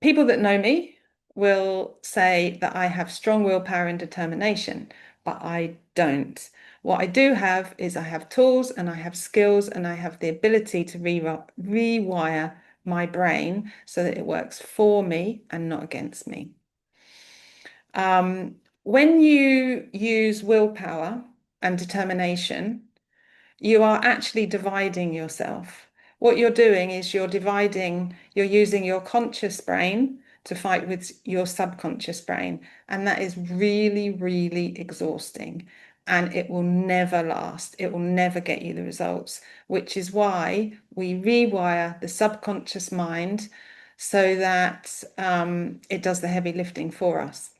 People that know me will say that I have strong willpower and determination, but I don't. What I do have is I have tools and I have skills and I have the ability to rewire my brain so that it works for me and not against me. When you use willpower and determination, you are actually dividing yourself. What you're doing is you're using your conscious brain to fight with your subconscious brain. And that is really, really exhausting. And it will never last. It will never get you the results, which is why we rewire the subconscious mind so that it does the heavy lifting for us.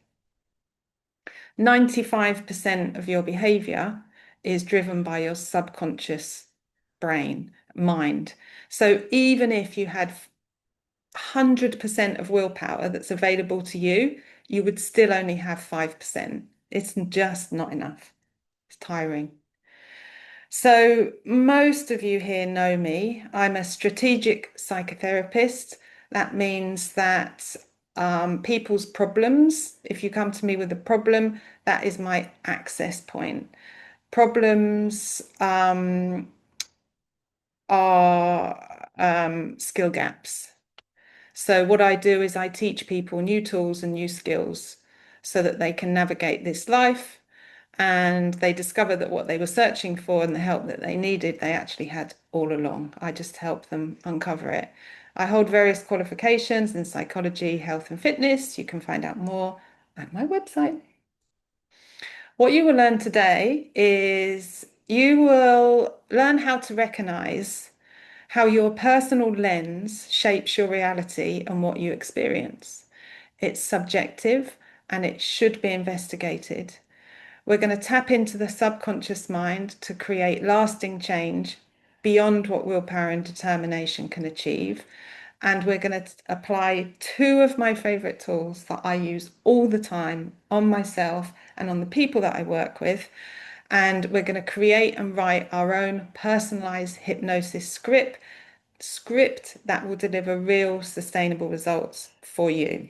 95% of your behavior is driven by your subconscious mind. So even if you had 100% of willpower that's available to you, you would still only have 5%. It's just not enough. It's tiring. So most of you here know me. I'm a strategic psychotherapist. That means that people's problems, if you come to me with a problem, that is my access point. Problems are skill gaps. So what I do is I teach people new tools and new skills so that they can navigate this life and they discover that what they were searching for and the help that they needed, they actually had all along. I just help them uncover it. I hold various qualifications in psychology, health and fitness. You can find out more at my website. What you will learn today is you will learn how to recognize how your personal lens shapes your reality and what you experience. It's subjective and it should be investigated. We're going to tap into the subconscious mind to create lasting change beyond what willpower and determination can achieve. And we're going to apply two of my favorite tools that I use all the time on myself and on the people that I work with. And we're going to create and write our own personalized hypnosis script that will deliver real sustainable results for you.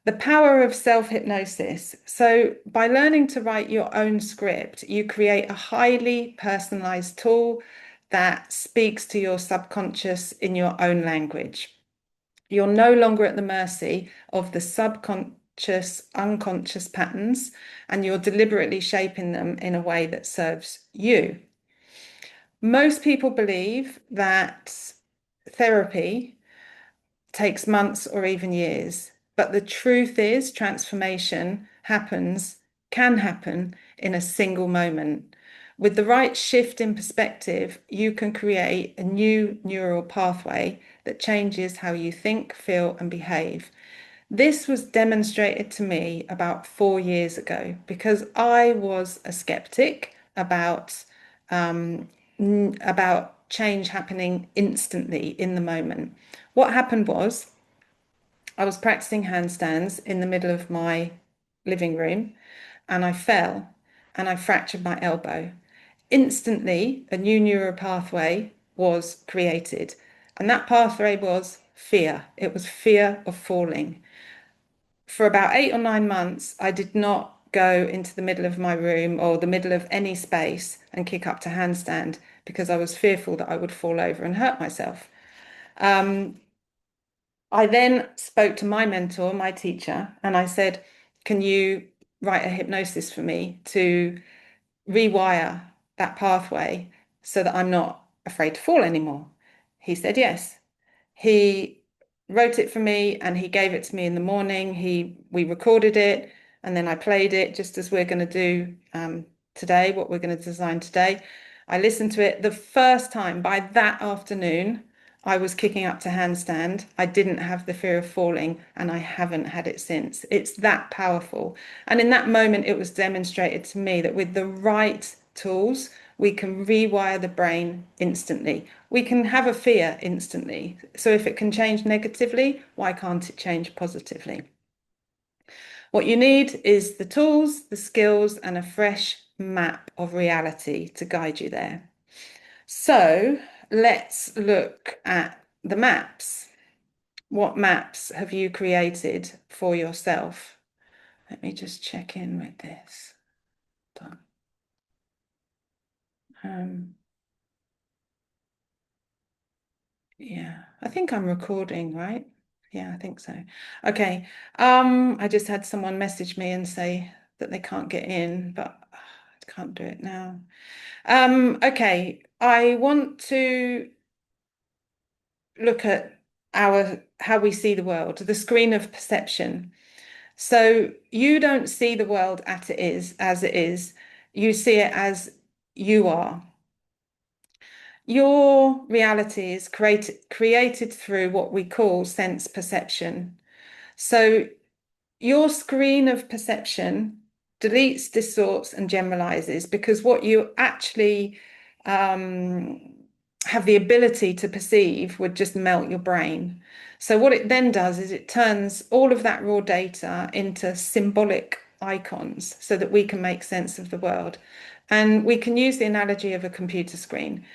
The power of self-hypnosis. So by learning to write your own script, you create a highly personalized tool that speaks to your subconscious in your own language. You're no longer at the mercy of the subconscious, unconscious patterns, and you're deliberately shaping them in a way that serves you. Most people believe that therapy takes months or even years. But the truth is, transformation can happen in a single moment. With the right shift in perspective, you can create a new neural pathway that changes how you think, feel, and behave. This was demonstrated to me about 4 years ago because I was a skeptic about change happening instantly in the moment. What happened was I was practicing handstands in the middle of my living room and I fell and I fractured my elbow. Instantly, a new neural pathway was created. And that pathway was fear. It was fear of falling. For about 8 or 9 months, I did not go into the middle of my room or the middle of any space and kick up to handstand because I was fearful that I would fall over and hurt myself. I then spoke to my mentor, my teacher, and I said, can you write a hypnosis for me to rewire that pathway so that I'm not afraid to fall anymore? He said yes. He wrote it for me and he gave it to me in the morning. We recorded it and then I played it just as we're going to do today, what we're going to design today. I listened to it the first time. By that afternoon, I was kicking up to handstand. I didn't have the fear of falling and I haven't had it since. It's that powerful. And in that moment, it was demonstrated to me that with the right tools, we can rewire the brain instantly. We can have a fear instantly. So if it can change negatively, why can't it change positively? What you need is the tools, the skills, and a fresh map of reality to guide you there. So let's look at the maps. What maps have you created for yourself? Let me just check in with this. Done. Um, yeah, I think I'm recording, right? Yeah, I think so. Okay. I just had someone message me and say that they can't get in, but I can't do it now. Okay. I want to look at our how we see the world, the screen of perception. So you don't see the world as it is. You see it as you are. Your reality is created through what we call sense perception. So your screen of perception deletes, distorts, and generalizes because what you actually um, have the ability to perceive would just melt your brain. So what it then does is it turns all of that raw data into symbolic icons so that we can make sense of the world. And we can use the analogy of a computer screen.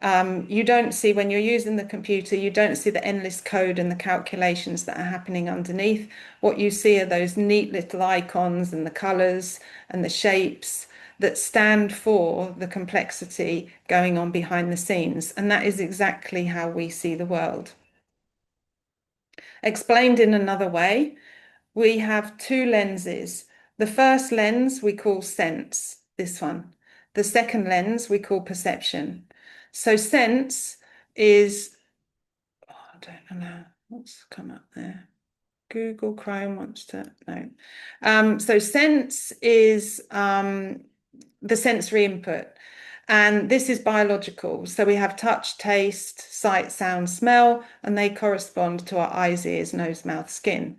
You don't see, when you're using the computer, you don't see the endless code and the calculations that are happening underneath. What you see are those neat little icons and the colors and the shapes that stand for the complexity going on behind the scenes. And that is exactly how we see the world. Explained in another way, we have two lenses. The first lens we call sense, this one. The second lens we call perception. So sense is, oh, I don't know what's come up there. Google Chrome wants to, no. So sense is the sensory input. And this is biological. So we have touch, taste, sight, sound, smell, and they correspond to our eyes, ears, nose, mouth, skin.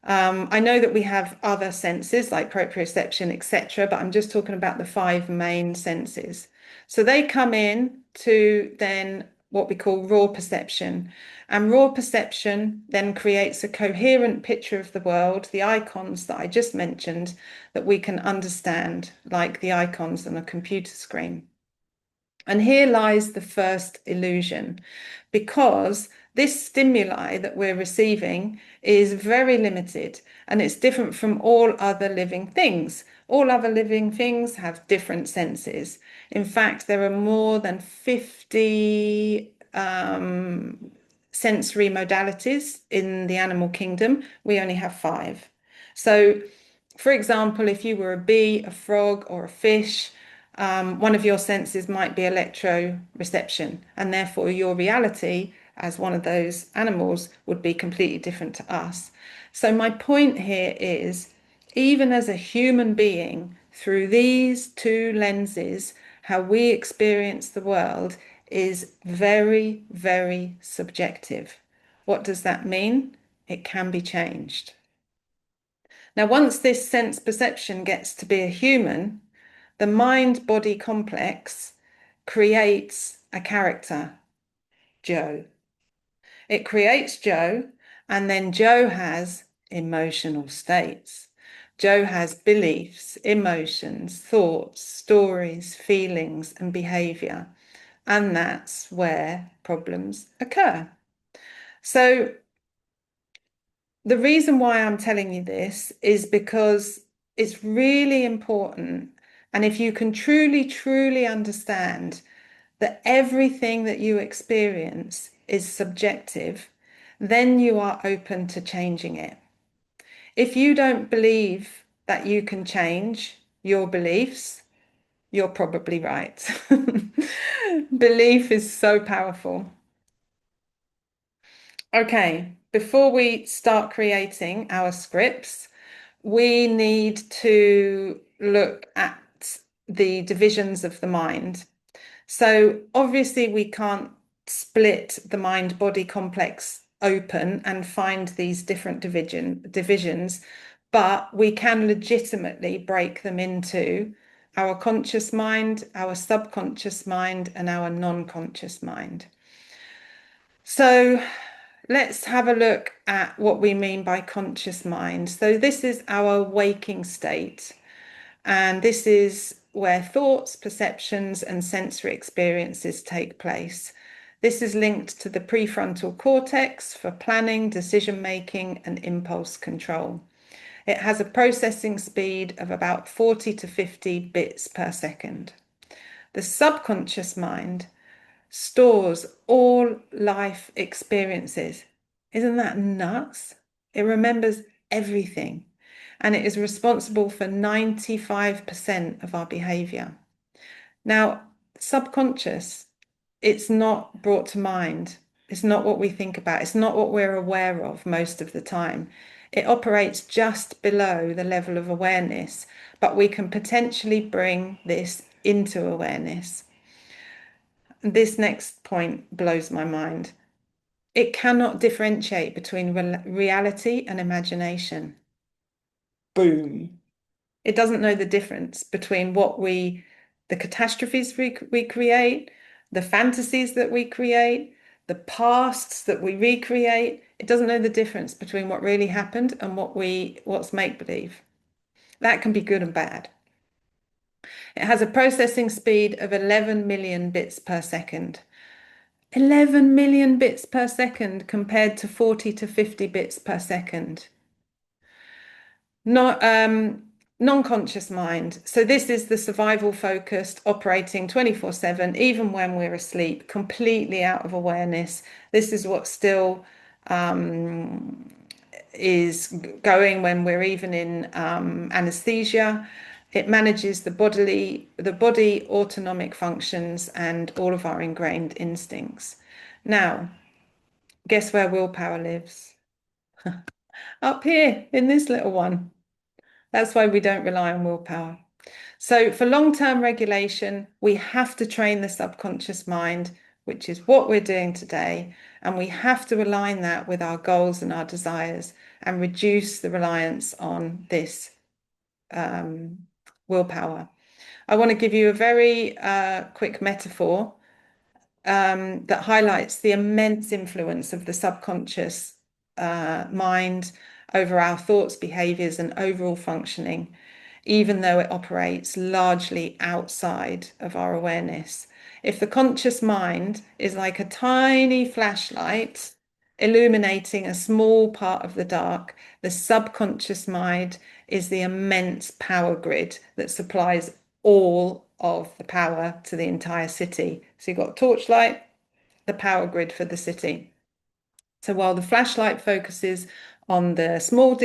I know that we have other senses like proprioception, etc., but I'm just talking about the five main senses. So they come in to then what we call raw perception. And raw perception then creates a coherent picture of the world, the icons that I just mentioned, that we can understand, like the icons on a computer screen. And here lies the first illusion, because this stimuli that we're receiving is very limited and it's different from all other living things. All other living things have different senses. In fact, there are more than 50 sensory modalities in the animal kingdom. We only have five. So, for example, if you were a bee, a frog, or a fish, one of your senses might be electroreception, and therefore your reality as one of those animals would be completely different to us. So, my point here is even as a human being, through these two lenses, how we experience the world is very, very subjective. What does that mean? It can be changed. Now, once this sense perception gets to be a human, the mind-body complex creates a character, Joe. It creates Joe, and then Joe has emotional states. Joe has beliefs, emotions, thoughts, stories, feelings, and behavior. And that's where problems occur. So the reason why I'm telling you this is because it's really important. And if you can truly, truly understand that everything that you experience is subjective, then you are open to changing it. If you don't believe that you can change your beliefs, you're probably right. Belief is so powerful. Okay, before we start creating our scripts, we need to look at the divisions of the mind. So obviously we can't split the mind-body complex open and find these different divisions, but we can legitimately break them into our conscious mind, our subconscious mind, and our non-conscious mind. So let's have a look at what we mean by conscious mind. So this is our waking state, and this is where thoughts, perceptions, and sensory experiences take place. This is linked to the prefrontal cortex for planning, decision making, and impulse control. It has a processing speed of about 40 to 50 bits per second. The subconscious mind stores all life experiences. Isn't that nuts? It remembers everything, and it is responsible for 95% of our behavior. Now, subconscious, it's not brought to mind. It's not what we think about. It's not what we're aware of most of the time. It operates just below the level of awareness, but we can potentially bring this into awareness. This next point blows my mind. It cannot differentiate between reality and imagination. Boom. It doesn't know the difference between the catastrophes we create, the fantasies that we create, the pasts that we recreate. It doesn't know the difference between what really happened and what's make-believe. That can be good and bad. It has a processing speed of 11 million bits per second. 11 million bits per second compared to 40 to 50 bits per second. Not non-conscious mind. So this is the survival focused, operating 24/7, even when we're asleep, completely out of awareness. This is what still is going when we're even in anesthesia. It manages the body autonomic functions and all of our ingrained instincts. Now, guess where willpower lives? Up here in this little one. That's why we don't rely on willpower. So for long-term regulation, we have to train the subconscious mind, which is what we're doing today. And we have to align that with our goals and our desires and reduce the reliance on this willpower. I want to give you a very quick metaphor that highlights the immense influence of the subconscious mind over our thoughts, behaviors, and overall functioning, even though it operates largely outside of our awareness. If the conscious mind is like a tiny flashlight illuminating a small part of the dark, the subconscious mind is the immense power grid that supplies all of the power to the entire city. So you've got torchlight, the power grid for the city. So while the flashlight focuses on the small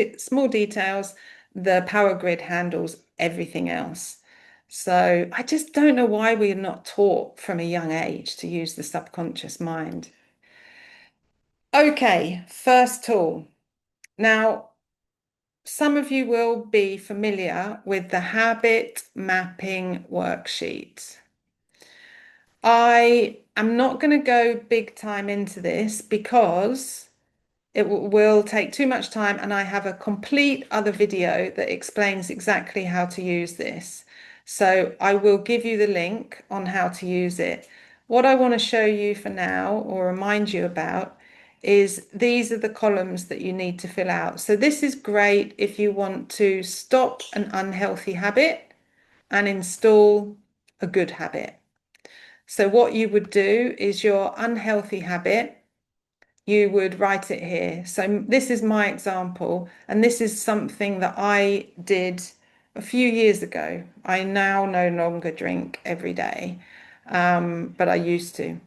details, the power grid handles everything else. So I just don't know why we are not taught from a young age to use the subconscious mind. Okay, first tool. Now, some of you will be familiar with the habit mapping worksheet. I am not going to go big time into this because it will take too much time, and I have a complete other video that explains exactly how to use this. So I will give you the link on how to use it. What I want to show you for now, or remind you about, is these are the columns that you need to fill out. So this is great if you want to stop an unhealthy habit and install a good habit. So what you would do is your unhealthy habit, you would write it here. So this is my example, and this is something that I did a few years ago. I now no longer drink every day, but I used to.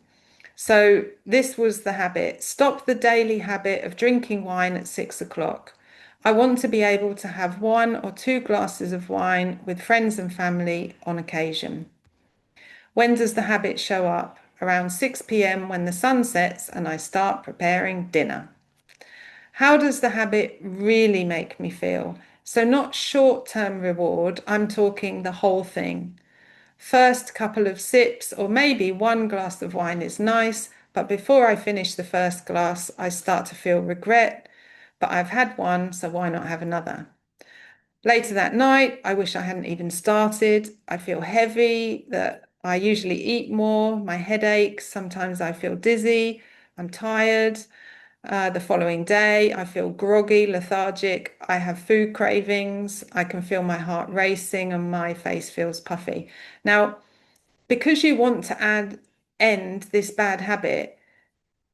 So this was the habit. Stop the daily habit of drinking wine at 6 o'clock. I want to be able to have 1 or 2 glasses of wine with friends and family on occasion. When does the habit show up? Around 6 p.m. when the sun sets and I start preparing dinner. How does the habit really make me feel? So not short-term reward, I'm talking the whole thing. First couple of sips or maybe 1 glass of wine is nice, but before I finish the first glass, I start to feel regret, but I've had one, so why not have another? Later that night, I wish I hadn't even started. I feel heavy, that I usually eat more, my head aches, sometimes I feel dizzy, I'm tired. The following day, I feel groggy, lethargic, I have food cravings, I can feel my heart racing and my face feels puffy. Now, because you want to end this bad habit,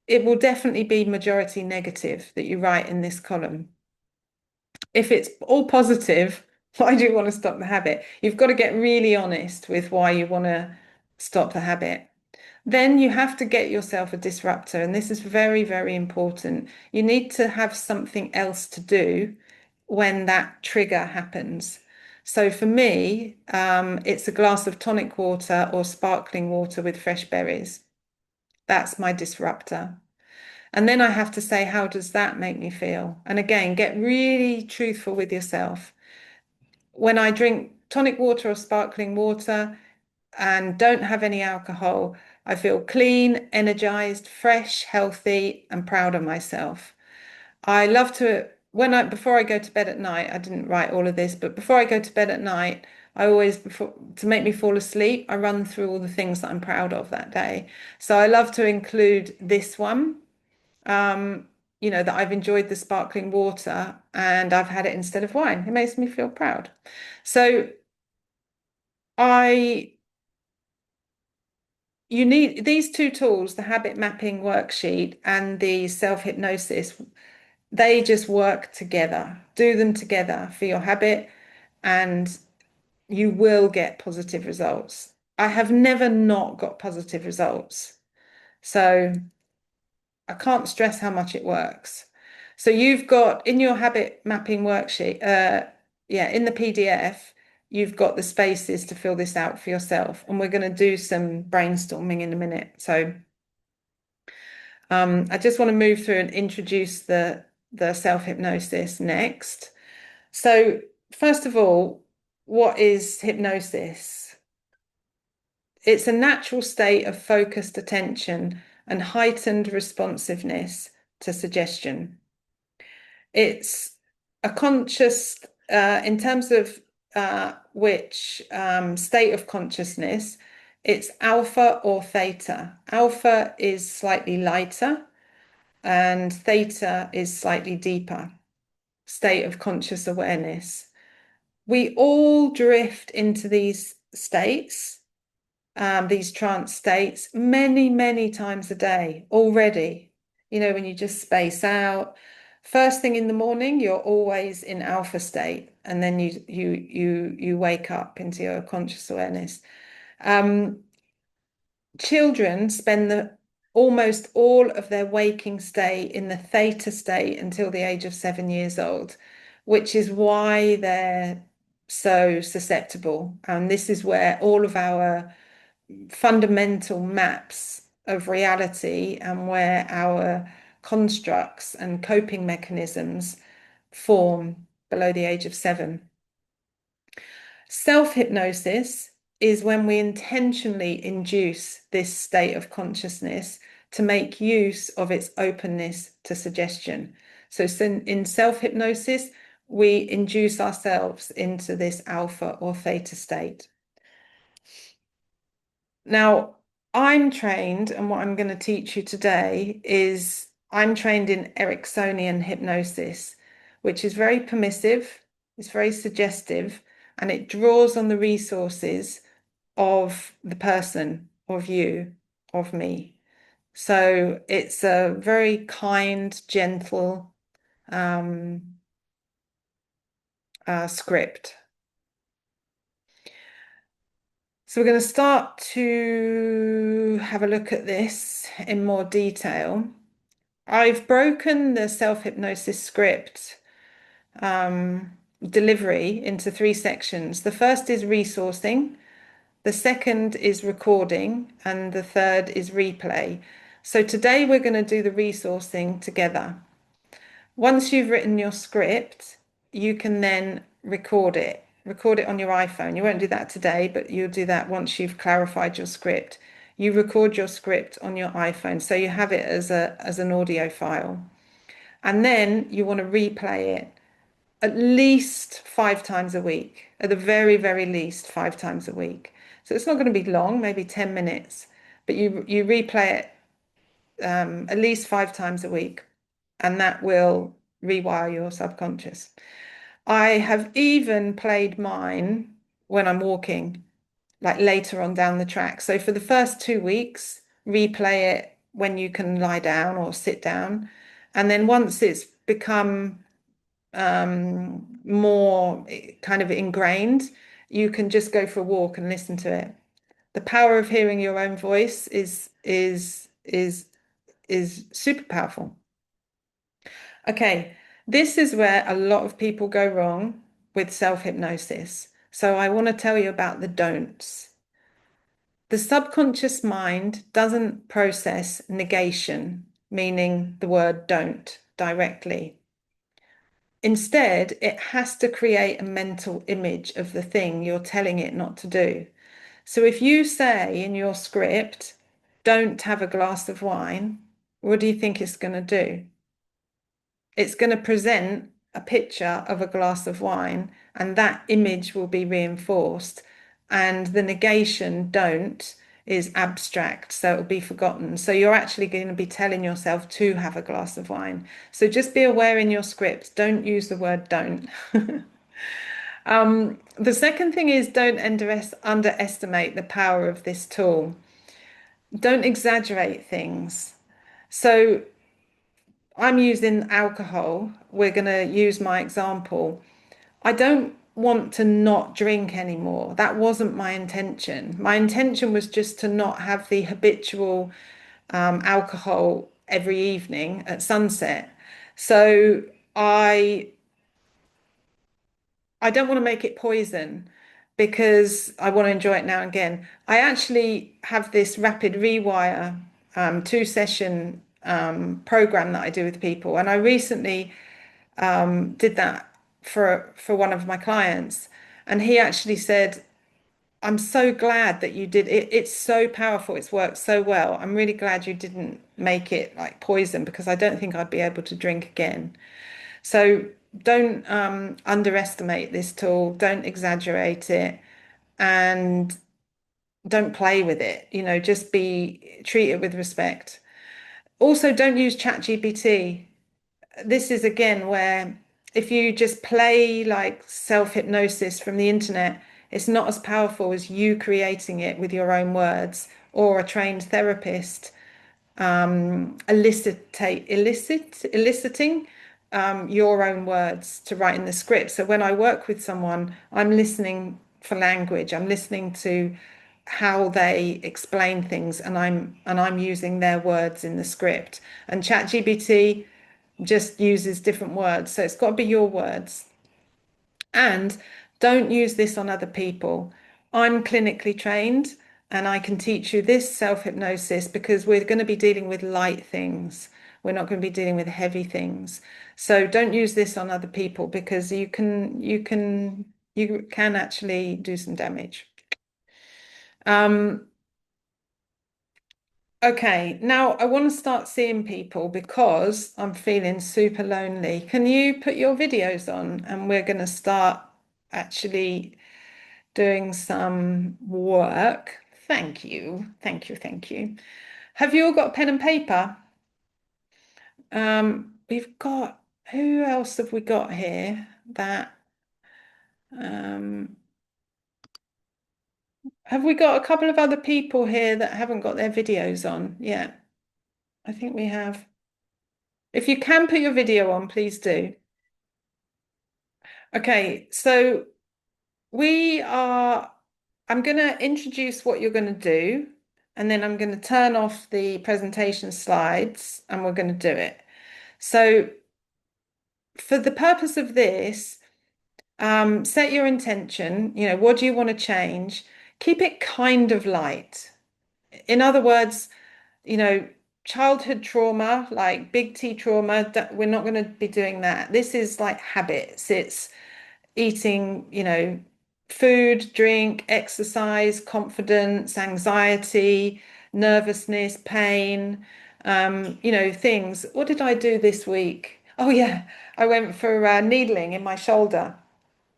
it will definitely be majority negative that you write in this column. If it's all positive, why do you want to stop the habit? You've got to get really honest with why you want to stop the habit. Then you have to get yourself a disruptor, and this is very, very important. You need to have something else to do when that trigger happens. So for me, it's a glass of tonic water or sparkling water with fresh berries. That's my disruptor. And then I have to say, how does that make me feel? And again, get really truthful with yourself. When I drink tonic water or sparkling water and don't have any alcohol, I feel clean, energized, fresh, healthy, and proud of myself. I love to, before I go to bed at night, I didn't write all of this, but before I go to bed at night, I always, to make me fall asleep, I run through all the things that I'm proud of that day. So I love to include this one, um, that I've enjoyed the sparkling water and I've had it instead of wine. It makes me feel proud. So I, you need these two tools, the habit mapping worksheet and the self-hypnosis. They just work together. Do them together for your habit, and you will get positive results. I have never not got positive results. So I can't stress how much it works. So you've got in your habit mapping worksheet, yeah, in the PDF, you've got the spaces to fill this out for yourself. And we're going to do some brainstorming in a minute. So I just want to move through and introduce the self-hypnosis next. So first of all, what is hypnosis? It's a natural state of focused attention and heightened responsiveness to suggestion. It's a conscious, in terms of which state of consciousness, it's alpha or theta. Alpha is slightly lighter and theta is slightly deeper state of conscious awareness. We all drift into these states, these trance states, many, many times a day already. When you just space out. First thing in the morning, you're always in alpha state, and then you wake up into your conscious awareness. Children spend almost all of their waking state in the theta state until the age of 7 years old, which is why they're so susceptible. And this is where all of our fundamental maps of reality and where our constructs and coping mechanisms form below the age of 7. Self-hypnosis is when we intentionally induce this state of consciousness to make use of its openness to suggestion. So in self-hypnosis, we induce ourselves into this alpha or theta state. Now, I'm trained, and what I'm going to teach you today is I'm trained in Ericksonian hypnosis, which is very permissive, it's very suggestive, and it draws on the resources of the person, of you, of me. So it's a very kind, gentle script. So we're going to start to have a look at this in more detail. I've broken the self-hypnosis script delivery into 3 sections. The first is resourcing, the second is recording, and the third is replay. So today we're going to do the resourcing together. Once you've written your script, you can then record it. Record it on your iPhone. You won't do that today, but you'll do that once you've clarified your script. You record your script on your iPhone, so you have it as an audio file. And then you want to replay it at least 5 times a week, at the very, very least 5 times a week. So it's not going to be long, maybe 10 minutes, but you replay it at least 5 times a week, and that will rewire your subconscious. I have even played mine when I'm walking, like later on down the track. So for the first 2 weeks, replay it when you can lie down or sit down. And then once it's become more kind of ingrained, you can just go for a walk and listen to it. The power of hearing your own voice is super powerful. Okay, this is where a lot of people go wrong with self-hypnosis. So I want to tell you about the don'ts. The subconscious mind doesn't process negation, meaning the word don't, directly. Instead, it has to create a mental image of the thing you're telling it not to do. So if you say in your script, don't have a glass of wine, what do you think it's going to do? It's going to present a picture of a glass of wine, and that image will be reinforced. And the negation, don't, is abstract, so it'll be forgotten. So you're actually going to be telling yourself to have a glass of wine. So just be aware in your scripts, don't use the word don't. The second thing is don't underestimate the power of this tool. Don't exaggerate things. So I'm using alcohol. We're going to use my example. I don't want to not drink anymore. That wasn't my intention. My intention was just to not have the habitual alcohol every evening at sunset. So I I don't want to make it poison because I want to enjoy it now and again. I actually have this rapid rewire 2 session program that I do with people, and I recently did that for one of my clients, and he actually said, "I'm so glad that you did it. It's so powerful. It's worked so well. I'm really glad you didn't make it like poison because I don't think I'd be able to drink again." So don't underestimate this tool, don't exaggerate it, and don't play with it. Just treat it with respect. Also, don't use ChatGPT. This is again where if you just play like self-hypnosis from the internet, it's not as powerful as you creating it with your own words or a trained therapist eliciting your own words to write in the script. So when I work with someone, I'm listening for language. I'm listening to how they explain things, and I'm using their words in the script. And ChatGPT just uses different words, so it's got to be your words. And don't use this on other people. I'm clinically trained and I can teach you this self-hypnosis because we're going to be dealing with light things. We're not going to be dealing with heavy things. So don't use this on other people because you can actually do some damage. Um, okay, now I want to start seeing people because I'm feeling super lonely. Can you put your videos on and we're going to start actually doing some work. Thank you. Thank you. Thank you. Have you all got pen and paper? We've got, who else have we got here that, um, have we got a couple of other people here that haven't got their videos on? Yeah, I think we have. If you can put your video on, please do. Okay, so we are, I'm going to introduce what you're going to do, and then I'm going to turn off the presentation slides and we're going to do it. So for the purpose of this, set your intention, what do you want to change? Keep it kind of light. In other words, you know, childhood trauma, like big T trauma, we're not going to be doing that. This is like habits. It's eating, food, drink, exercise, confidence, anxiety, nervousness, pain, things. What did I do this week? Oh, yeah, I went for needling in my shoulder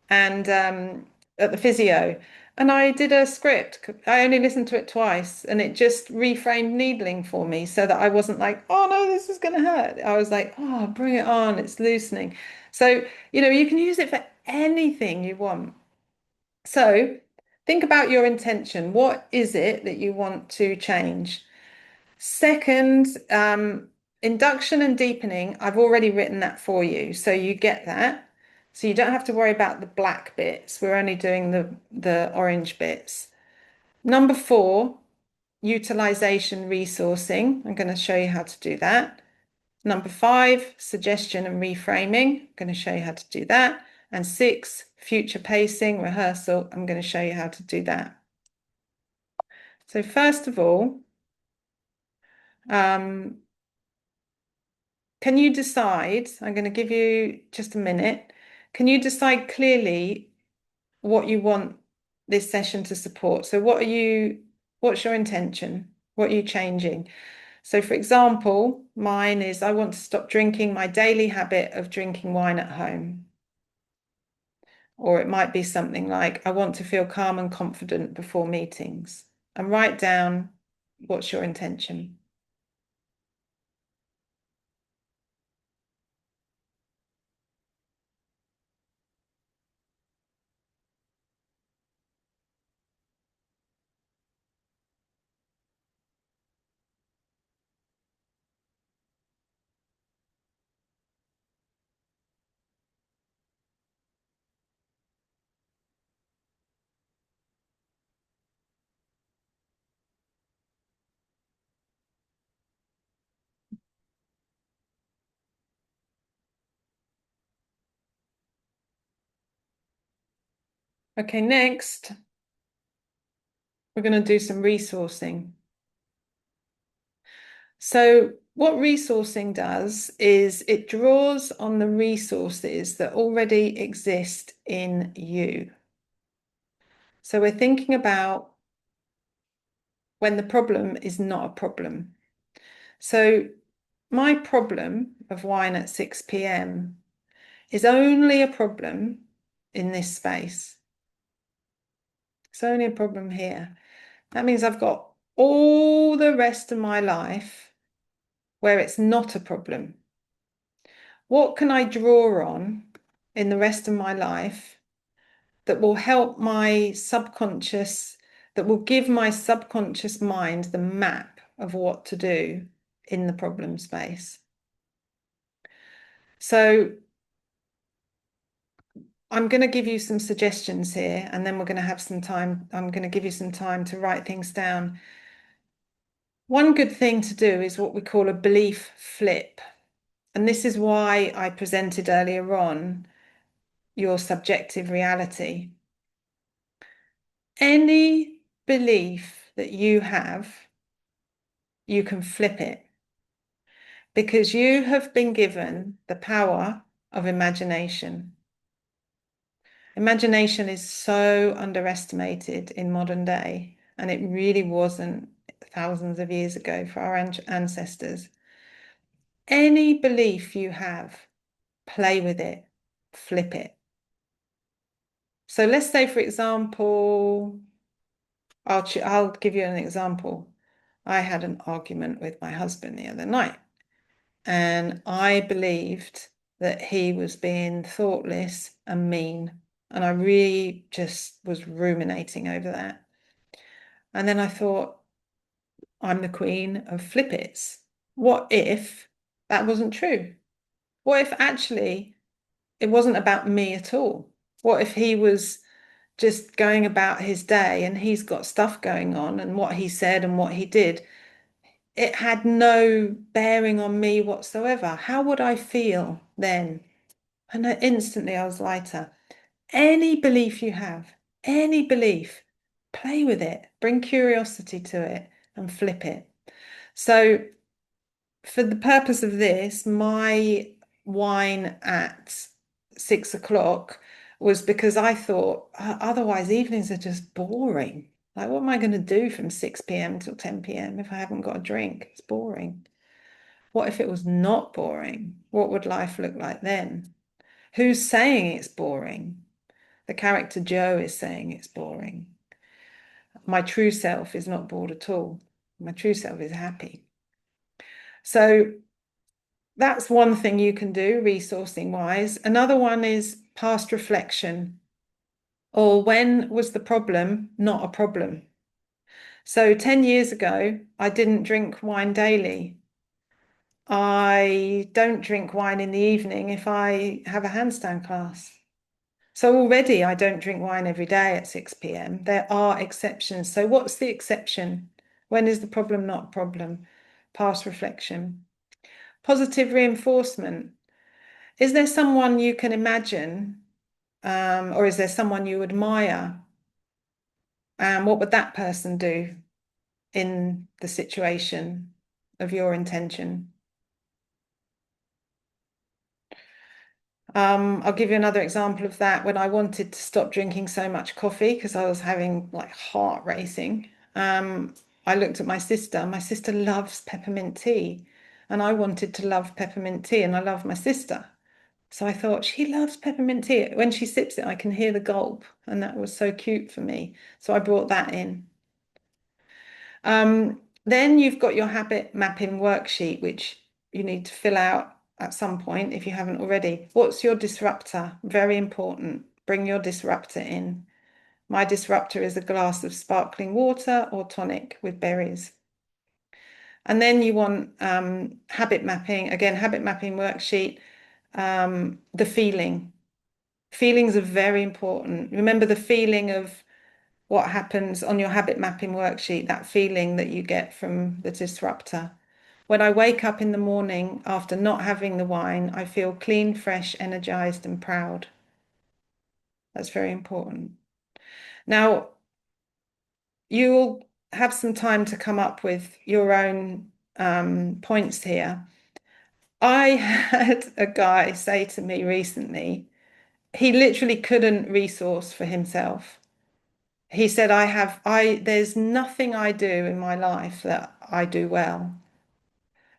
and at the physio. And I did a script. I only listened to it twice and it just reframed needling for me so that I wasn't like, oh no, this is going to hurt. I was like, oh, bring it on. It's loosening. So, you can use it for anything you want. So think about your intention. What is it that you want to change? Second, induction and deepening, I've already written that for you, so you get that. So you don't have to worry about the black bits. We're only doing the orange bits. Number 4, utilization resourcing. I'm going to show you how to do that. Number 5, suggestion and reframing. I'm going to show you how to do that. And 6, future pacing, rehearsal. I'm going to show you how to do that. So first of all, can you decide? I'm going to give you just a minute. Can you decide clearly what you want this session to support? So what's your intention? What are you changing? So for example, mine is I want to stop drinking my daily habit of drinking wine at home. Or it might be something like, I want to feel calm and confident before meetings. And write down what's your intention. Okay, next, we're going to do some resourcing. So what resourcing does is it draws on the resources that already exist in you. So we're thinking about when the problem is not a problem. So my problem of wine at 6 p.m. is only a problem in this space. It's only a problem here. That means I've got all the rest of my life where it's not a problem. What can I draw on in the rest of my life that will help my subconscious, that will give my subconscious mind the map of what to do in the problem space? So I'm going to give you some suggestions here, and then we're going to have some time. I'm going to give you some time to write things down. One good thing to do is what we call a belief flip. And this is why I presented earlier on your subjective reality. Any belief that you have, you can flip it because you have been given the power of imagination. Imagination is so underestimated in modern day, and it really wasn't thousands of years ago for our ancestors. Any belief you have, play with it, flip it. So let's say, for example, I'll give you an example. I had an argument with my husband the other night, and I believed that he was being thoughtless and mean. And I really just was ruminating over that. And then I thought, I'm the queen of flippets. What if that wasn't true? What if actually it wasn't about me at all? What if he was just going about his day and he's got stuff going on, and what he said and what he did, it had no bearing on me whatsoever? How would I feel then? And instantly I was lighter. Any belief you have, any belief, play with it, bring curiosity to it and flip it. So for the purpose of this, my wine at 6 o'clock was because I thought, otherwise evenings are just boring. Like, what am I going to do from 6 p.m. till 10 p.m. if I haven't got a drink? It's boring. What if it was not boring? What would life look like then? Who's saying it's boring? The character Joe is saying it's boring. My true self is not bored at all. My true self is happy. So that's one thing you can do resourcing wise. Another one is past reflection, or when was the problem not a problem? So 10 years ago, I didn't drink wine daily. I don't drink wine in the evening if I have a handstand class. So already I don't drink wine every day at 6 p.m. There are exceptions. So what's the exception? When is the problem not a problem? Past reflection. Positive reinforcement. Is there someone you can imagine, or is there someone you admire? And what would that person do in the situation of your intention? I'll give you another example of that. When I wanted to stop drinking so much coffee because I was having like heart racing, I looked at my sister. My sister loves peppermint tea, and I wanted to love peppermint tea, and I love my sister. So I thought, she loves peppermint tea. When she sips it, I can hear the gulp, and that was so cute for me. So I brought that in. Then you've got your habit mapping worksheet, which you need to fill out at some point if you haven't already. What's your disruptor? Very important. Bring your disruptor in. My disruptor is a glass of sparkling water or tonic with berries. And then you want habit mapping, again, habit mapping worksheet, the feeling. Feelings are very important. Remember the feeling of what happens on your habit mapping worksheet, that feeling that you get from the disruptor. When I wake up in the morning after not having the wine, I feel clean, fresh, energized, and proud. That's very important. Now, you'll have some time to come up with your own points here. I had a guy say to me recently, he literally couldn't resource for himself. He said, there's nothing I do in my life that I do well.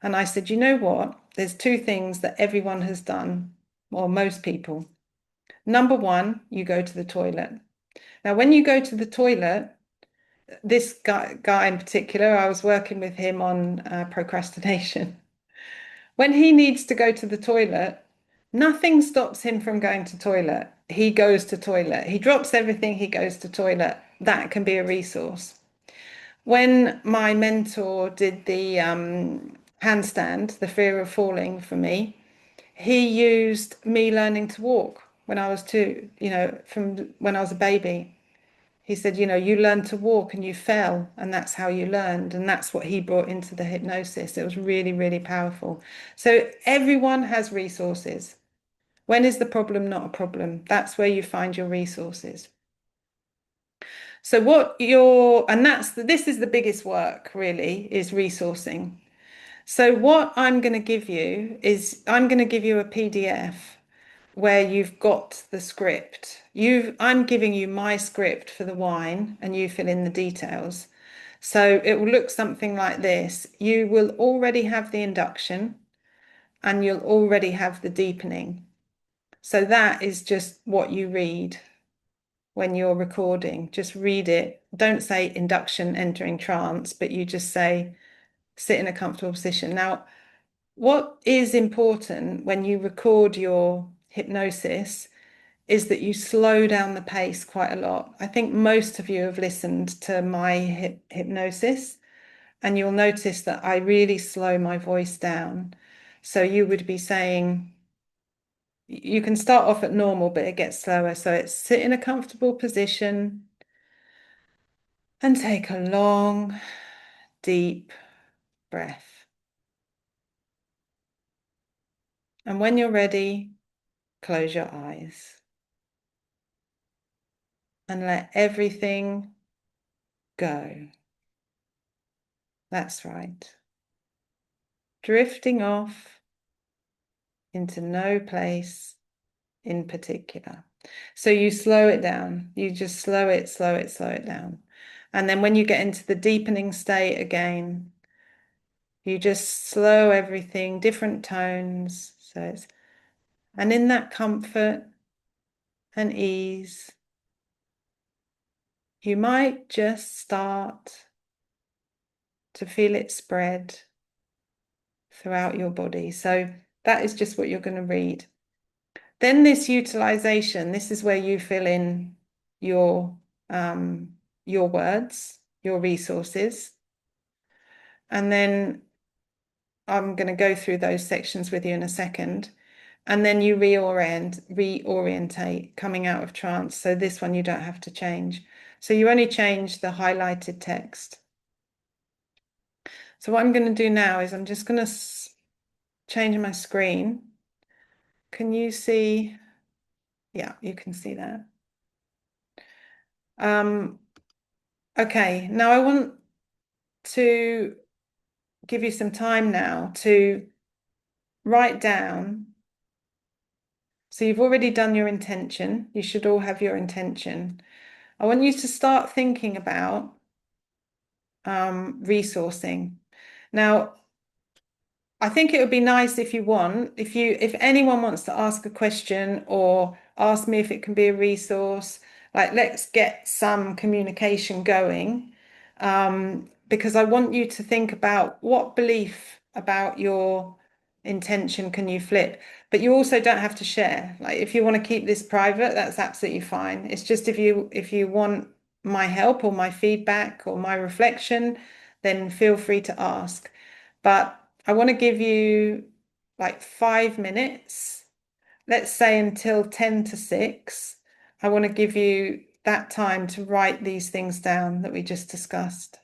And I said, you know what? There's two things that everyone has done, or most people. Number one, you go to the toilet. Now, when you go to the toilet, this guy in particular, I was working with him on procrastination. When he needs to go to the toilet, nothing stops him from going to toilet. He goes to toilet. He drops everything, he goes to toilet. That can be a resource. When my mentor did the handstand, the fear of falling for me, he used me learning to walk when I was from when I was a baby. He said, you learned to walk and you fell, and that's how you learned. And that's what he brought into the hypnosis. It was really, really powerful. So everyone has resources. When is the problem not a problem? That's where you find your resources. So this is the biggest work really, is resourcing. So what I'm going to give you is I'm going to give you a PDF where you've got the script. I'm giving you my script for the wine and you fill in the details. So it will look something like this. You will already have the induction and you'll already have the deepening. So that is just what you read when you're recording. Just read it. Don't say induction, entering trance, but you just say sit in a comfortable position. Now, what is important when you record your hypnosis is that you slow down the pace quite a lot. I think most of you have listened to my hypnosis, and you'll notice that I really slow my voice down. So you would be saying, you can start off at normal, but it gets slower. So it's sit in a comfortable position and take a long, deep breath. And when you're ready, close your eyes and let everything go. That's right. Drifting off into no place in particular. So you slow it down. You just slow it, slow it, slow it down. And then when you get into the deepening state again, you just slow everything, different tones. And in that comfort and ease, you might just start to feel it spread throughout your body. So that is just what you're going to read. Then this utilization, this is where you fill in your words, your resources. And then I'm going to go through those sections with you in a second. And then you reorientate coming out of trance. So this one you don't have to change. So you only change the highlighted text. So what I'm going to do now is I'm just going to change my screen. Can you see? Yeah, you can see that. Um, okay, now I want to give you some time now to write down. So you've already done your intention. You should all have your intention. I want you to start thinking about resourcing. Now, I think it would be nice if you want, if anyone wants to ask a question or ask me if it can be a resource, like let's get some communication going. Because I want you to think about what belief about your intention can you flip, but you also don't have to share. Like if you want to keep this private, that's absolutely fine. It's just if you want my help or my feedback or my reflection, then feel free to ask. But I want to give you like 5 minutes, let's say until 10 to 6. I want to give you that time to write these things down that we just discussed.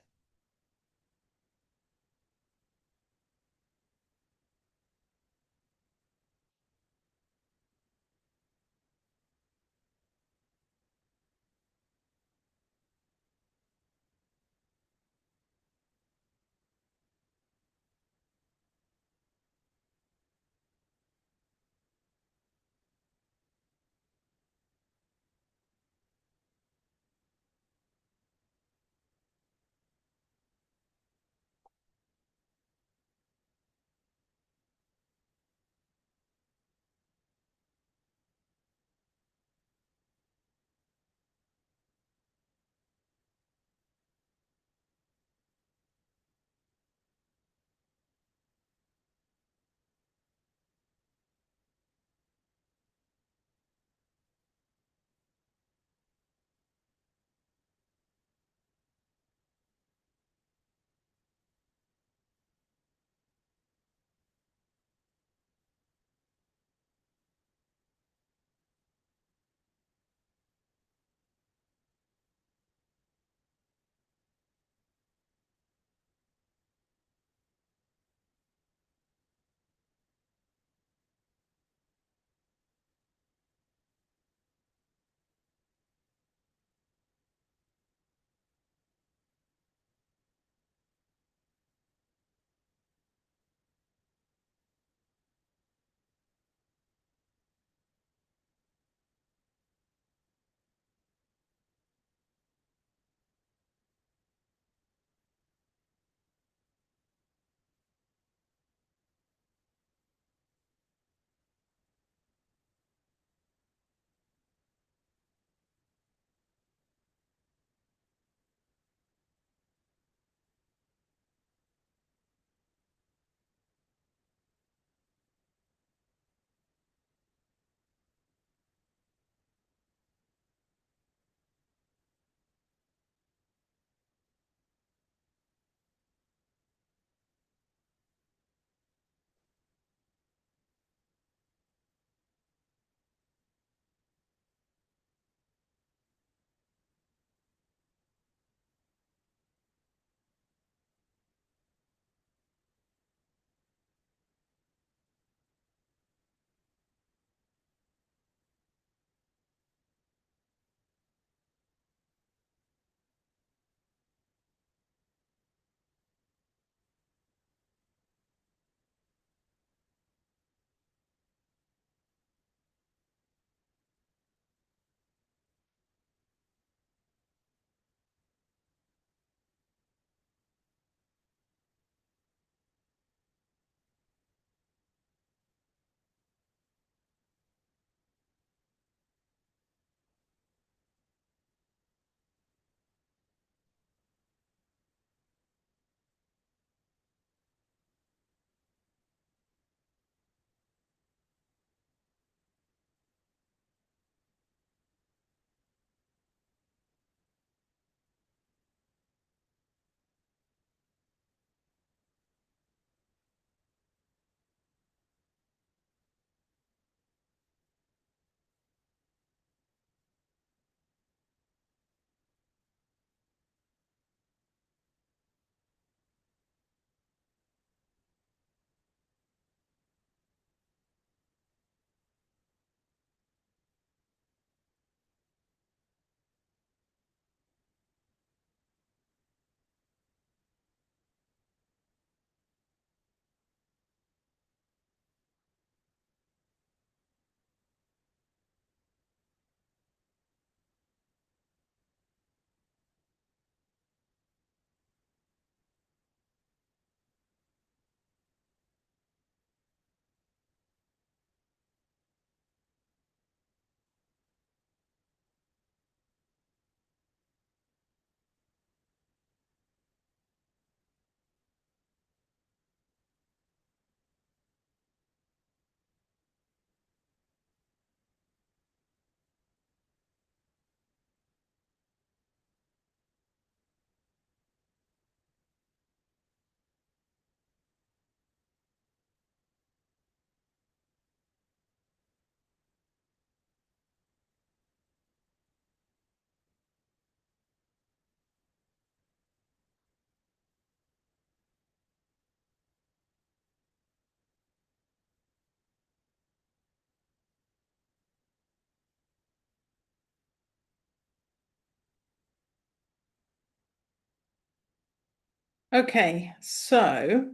Okay, so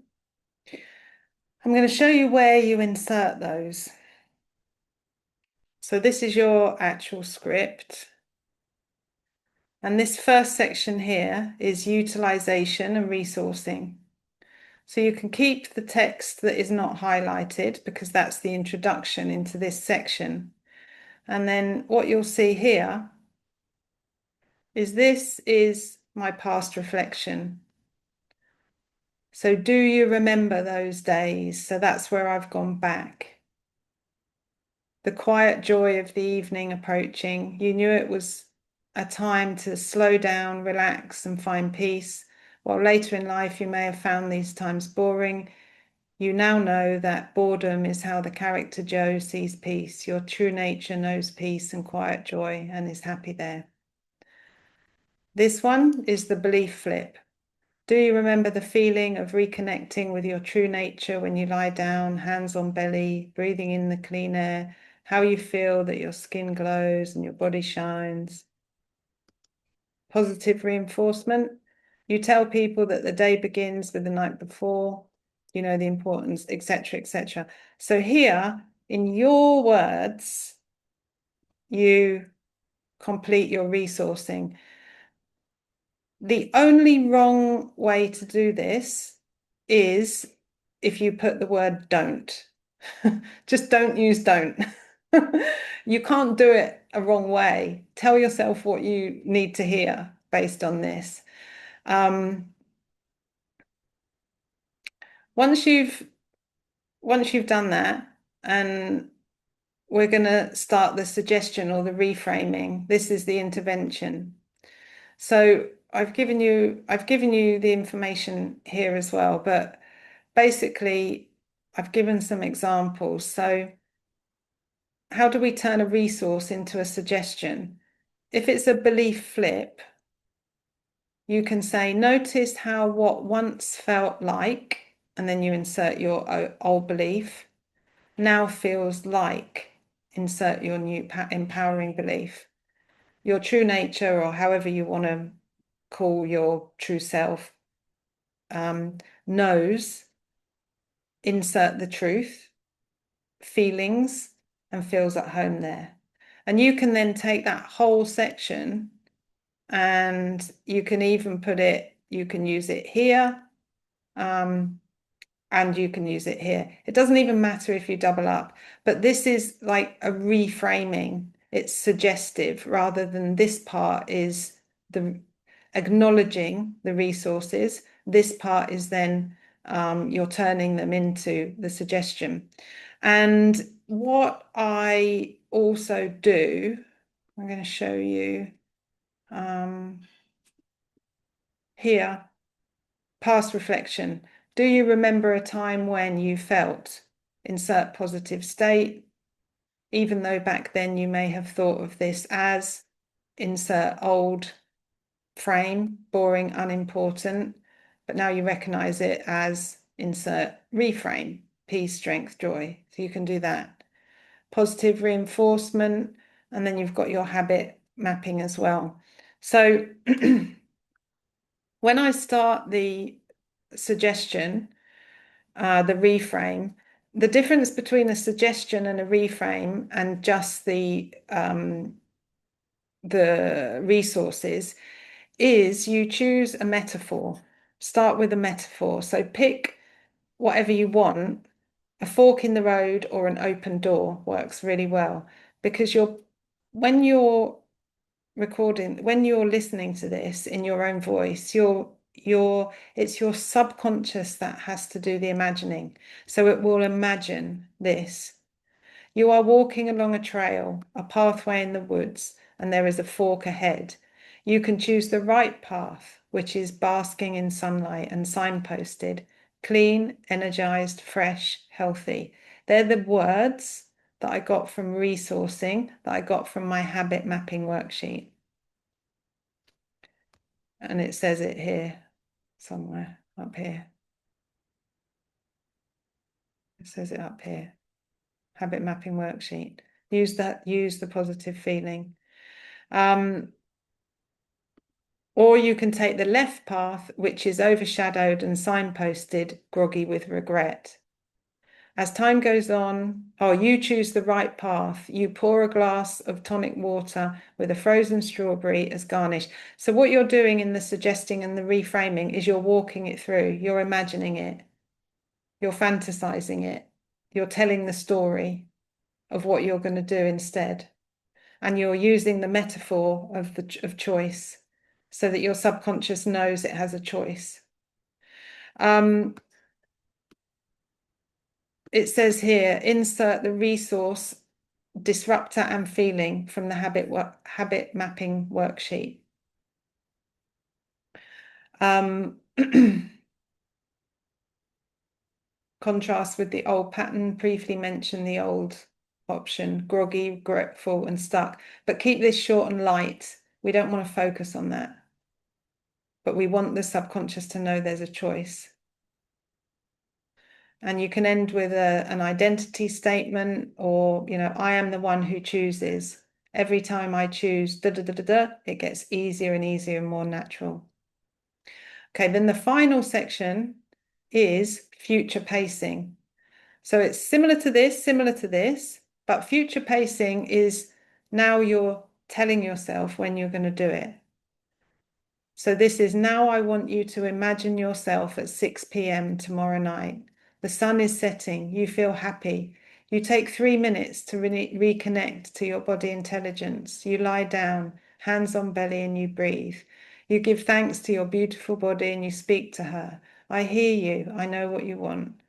I'm going to show you where you insert those. So this is your actual script. And this first section here is utilization and resourcing. So you can keep the text that is not highlighted because that's the introduction into this section. And then what you'll see here is this is my past reflection. So do you remember those days? So that's where I've gone back. The quiet joy of the evening approaching. You knew it was a time to slow down, relax, and find peace. While later in life you may have found these times boring, you now know that boredom is how the character Joe sees peace. Your true nature knows peace and quiet joy and is happy there. This one is the belief flip. Do you remember the feeling of reconnecting with your true nature when you lie down, hands on belly, breathing in the clean air, how you feel that your skin glows and your body shines? Positive reinforcement. You tell people that the day begins with the night before, you know, the importance, etc., etc. So here, in your words, you complete your resourcing. The only wrong way to do this is if you put the word don't. Just don't use don't. You can't do it a wrong way. Tell yourself what you need to hear based on this. Um, once you've done that, and we're going to start the suggestion or the reframing. This is the intervention. So I've given you the information here as well, but basically I've given some examples. So how do we turn a resource into a suggestion? If it's a belief flip, you can say, notice how what once felt like, and then you insert your old belief, now feels like, insert your new empowering belief. Your true nature, or however you want to call your true self, knows, insert the truth, feelings, and feels at home there. And you can then take that whole section and you can even put it, you can use it here, and you can use it here. It doesn't even matter if you double up, but this is like a reframing. It's suggestive rather than this part is the acknowledging the resources. This part is then you're turning them into the suggestion. And what I also do, I'm going to show you here, past reflection. Do you remember a time when you felt, insert positive state, even though back then you may have thought of this as, insert old frame, boring, unimportant, but now you recognize it as, insert reframe, peace, strength, joy. So you can do that. Positive reinforcement, and then you've got your habit mapping as well. So when I start the suggestion, the reframe, the difference between a suggestion and a reframe and just the resources is you choose a metaphor. Start with a metaphor. So pick whatever you want. A fork in the road or an open door works really well because when you're recording, when you're listening to this in your own voice, it's your subconscious that has to do the imagining. So it will imagine this. You are walking along a trail, a pathway in the woods, and there is a fork ahead. You can choose the right path, which is basking in sunlight and signposted, clean, energized, fresh, healthy. They're the words that I got from resourcing, that I got from my habit mapping worksheet. And it says it here, somewhere up here. It says it up here. Habit mapping worksheet. Use the positive feeling. Or you can take the left path, which is overshadowed and signposted, groggy with regret. As time goes on, you choose the right path. You pour a glass of tonic water with a frozen strawberry as garnish. So what you're doing in the suggesting and the reframing is you're walking it through. You're imagining it. You're fantasizing it. You're telling the story of what you're going to do instead. And you're using the metaphor of choice so that your subconscious knows it has a choice. It says here, insert the resource disruptor and feeling from the habit mapping worksheet. Contrast with the old pattern, briefly mention the old option, groggy, regretful, and stuck. But keep this short and light. We don't want to focus on that. But we want the subconscious to know there's a choice. And you can end with an identity statement, or, I am the one who chooses. Every time I choose, it gets easier and easier and more natural. Okay, then the final section is future pacing. So it's similar to this, but future pacing is now you're telling yourself when you're going to do it. So this is now I want you to imagine yourself at 6 p.m. tomorrow night. The sun is setting, you feel happy. You take 3 minutes to reconnect to your body intelligence. You lie down, hands on belly, and you breathe. You give thanks to your beautiful body and you speak to her. I hear you. I know what you want.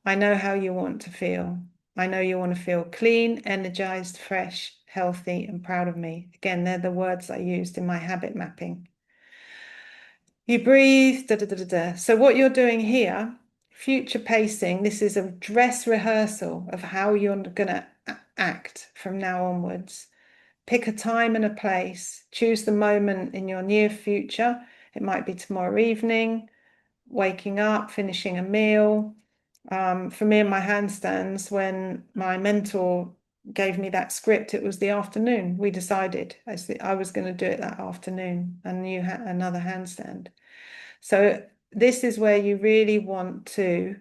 I know how you want to feel. I know you want to feel clean, energized, fresh, healthy, and proud of me. Again, they're the words I used in my habit mapping. You breathe, da da da da da. So what you're doing here, future pacing, this is a dress rehearsal of how you're going to act from now onwards. Pick a time and a place. Choose the moment in your near future. It might be tomorrow evening, waking up, finishing a meal. For me and my handstands, when my mentor gave me that script, it was the afternoon. We decided I was going to do it that afternoon, and you had another handstand. So this is where you really want to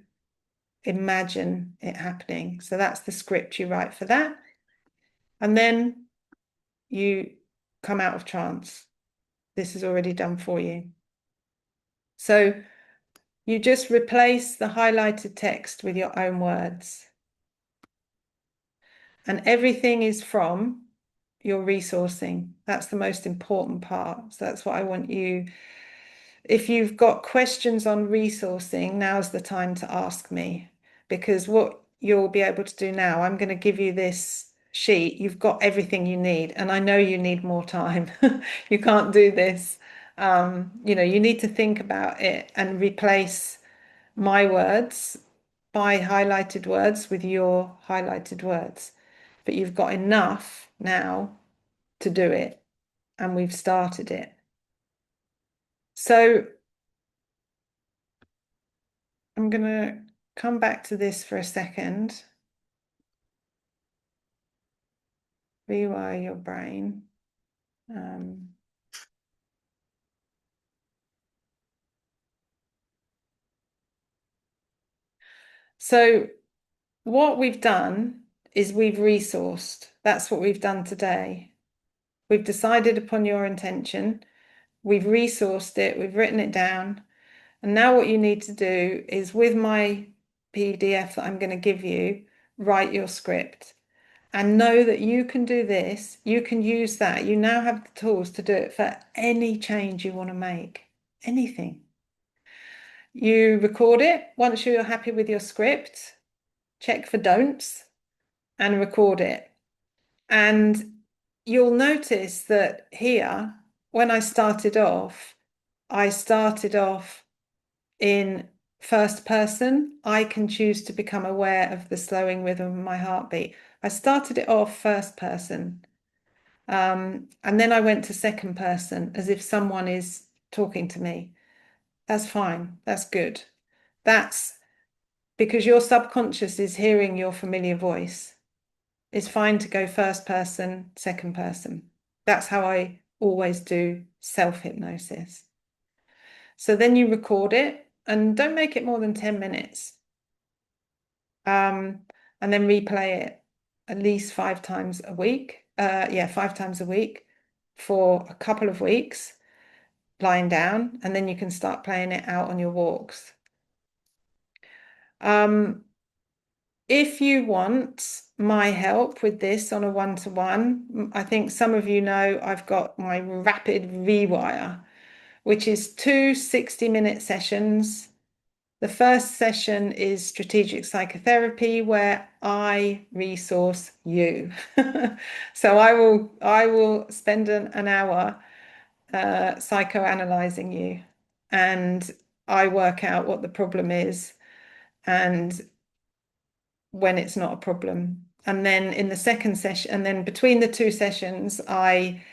imagine it happening. So that's the script you write for that. And then you come out of trance. This is already done for you. So you just replace the highlighted text with your own words. And everything is from your resourcing. That's the most important part. So that's what I want you. If you've got questions on resourcing, now's the time to ask me, because what you'll be able to do now, I'm going to give you this sheet. You've got everything you need, and I know you need more time. You can't do this. You need to think about it and replace my words by highlighted words with your highlighted words. But you've got enough now to do it, and we've started it. So I'm going to come back to this for a second. Rewire your brain. So what we've done is we've resourced. That's what we've done today. We've decided upon your intention. We've resourced it. We've written it down. And now what you need to do is, with my PDF that I'm going to give you, write your script. And know that you can do this. You can use that. You now have the tools to do it for any change you want to make. Anything. You record it. Once you're happy with your script, check for don'ts and record it. And you'll notice that here, when I started off in first person. I can choose to become aware of the slowing rhythm of my heartbeat. I started it off first person. And then I went to second person as if someone is talking to me. That's fine. That's good. That's because your subconscious is hearing your familiar voice. It's fine to go first person, second person. That's how I always do self-hypnosis. So then you record it and don't make it more than 10 minutes. And then replay it at least 5 times a week. Yeah, 5 times a week for a couple of weeks, lying down, and then you can start playing it out on your walks. If you want my help with this on a one-to-one, I think some of you know I've got my Rapid Rewire, which is two 60-minute sessions. The first session is strategic psychotherapy, where I resource you. So I will spend an hour psychoanalyzing you, and I work out what the problem is and when it's not a problem. And then in the second session, and then between the two sessions, I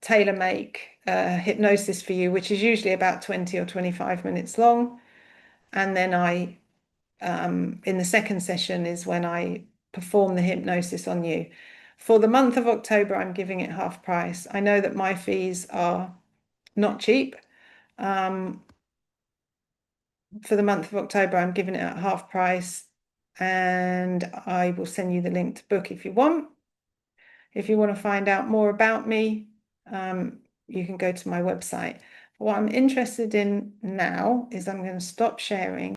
tailor make hypnosis for you, which is usually about 20 or 25 minutes long. And then in the second session is when I perform the hypnosis on you. For the month of October, I'm giving it half price. I know that my fees are not cheap. For the month of October, I'm giving it at half price, and I will send you the link to book if you want. If you want to find out more about me, you can go to my website. What I'm interested in now is I'm going to stop sharing.